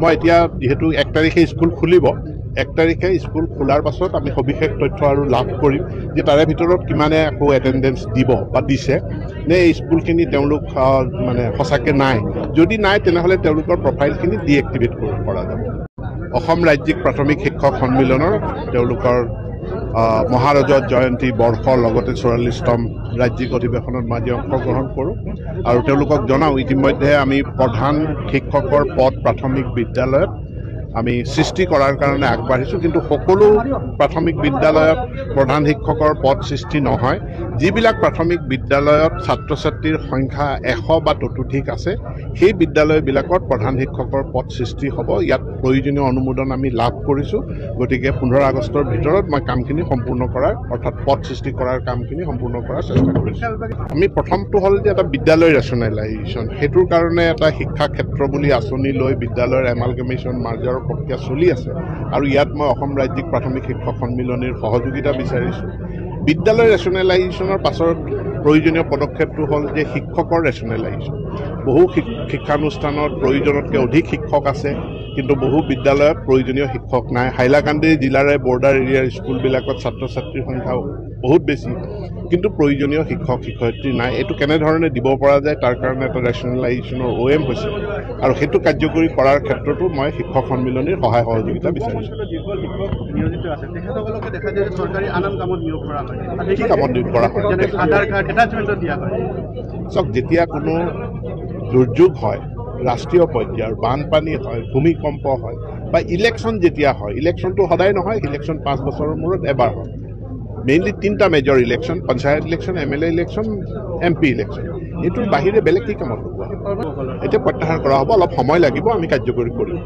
মই এতিয়া যেহেতু 1 তাৰিখে স্কুল খুলিব 1 তাৰিখে স্কুল খোলাৰ পাছত আমি সবিশেষ তথ্য আৰু লাভ কৰিম যে তাৰে ভিতৰত কিমানে আকৌ এটেণ্ডেঞ্চ দিব বা দিছে নে এই স্কুলখিনি তেওঁলোক মানে সঁচাকৈ নাই যদি নাই তেনেহ'লে তেওঁলোকৰ প্ৰফাইলখিনি ডিএক্টিভেট কৰা যাব অসম ৰাজ্যিক প্ৰাথমিক শিক্ষক সন্মিলনৰ তেওঁলোকৰ মহাৰজত জয়ন্তী বৰ্ষৰ লগতে 44তম ৰাজ্যিক অধিৱেশনত মই আজি অংশগ্ৰহণ কৰোঁ আৰু তেওঁলোকক জনাওঁ ইতিমধ্যে আমি প্ৰধান শিক্ষকৰ পদ প্ৰাথমিক বিদ্যালয়ত আমি সৃষ্টি কৰাৰ কাৰণে আগবাঢ়িছোঁ কিন্তু সকলো প্ৰাথমিক বিদ্যালয়ত প্ৰধান শিক্ষকৰ পদ সৃষ্টি নহয় যিবিলাক প্ৰাথমিক বিদ্যালয়ত ছাত্ৰ ছাত্ৰীৰ সংখ্যা 100 বা ততোধিক আছে সেই বিদ্যালয়বিলাকত প্ৰধান শিক্ষকৰ পদ সৃষ্টি হ'ব ইয়াত প্ৰয়োজনীয় অনুমোদন আমি লাভ কৰিছোঁ গতিকে 15 আগষ্টৰ ভিতৰত মই কামখিনি সম্পূৰ্ণ কৰাৰ অৰ্থাৎ পদ সৃষ্টি কৰাৰ কামখিনি সম্পূৰ্ণ কৰাৰ চেষ্টা কৰিছোঁ আমি প্ৰথমটো হ'ল যে এটা বিদ্যালয় ৰেচনেলাইজেশ্যন সেইটোৰ কাৰণে এটা শিক্ষা ক্ষেত্ৰ বুলি আঁচনি লৈ বিদ্যালয়ৰ এমালগেমেশ্যন মাৰ্জাৰৰ প্ৰক্ৰিয়া চলি আছে আৰু ইয়াত মই অসম ৰাজ্যিক প্ৰাথমিক শিক্ষক সন্মিলনীৰ সহযোগিতা বিচাৰিছোঁ বিদ্যালয় ৰেচনেলাইজেশ্যনৰ পাছত প্ৰয়োজনীয় পদক্ষেপটো হ'ল যে শিক্ষকৰ ৰেচনেলাইজেশ্যন বহু শিক্ষানুষ্ঠানত প্ৰয়োজনতকৈ অধিক শিক্ষক আছে কিন্তু বহু বিদ্যালয়ত প্ৰয়োজনীয় শিক্ষক নাই হাইলাকান্দি জিলাৰে বৰ্ডাৰ এৰিয়াৰ স্কুলবিলাকত ছাত্ৰ ছাত্ৰীৰ সংখ্যা বহুত বেছি কিন্তু প্ৰয়োজনীয় শিক্ষক শিক্ষয়িত্ৰী নাই এইটো কেনেধৰণে দিব পৰা যায় তাৰ কাৰণে এটা ৰেচনেলাইজেশ্যনৰ OM হৈছে আৰু সেইটো কাৰ্যকৰী কৰাৰ ক্ষেত্ৰতো মই শিক্ষক সন্মিলনীৰ সহায় সহযোগিতা বিচাৰিছোঁ চাওক যেতিয়া কোনো দুৰ্যোগ হয় ৰাষ্ট্ৰীয় পৰ্যায়ৰ বানপানী হয় ভূমিকম্প হয় বা ইলেকশ্যন যেতিয়া হয় ইলেকশ্যনটো সদায় নহয় ইলেকশ্যন 5 বছৰৰ মূৰত এবাৰ হয় মেইনলি 3টা major election panchayat election MLA election MP election এইটোৰ বাহিৰে বেলেগ কি কামত লগোৱা এতিয়া প্ৰত্যাহাৰ কৰা হ'ব অলপ সময় লাগিব আমি কাৰ্যকৰী কৰিম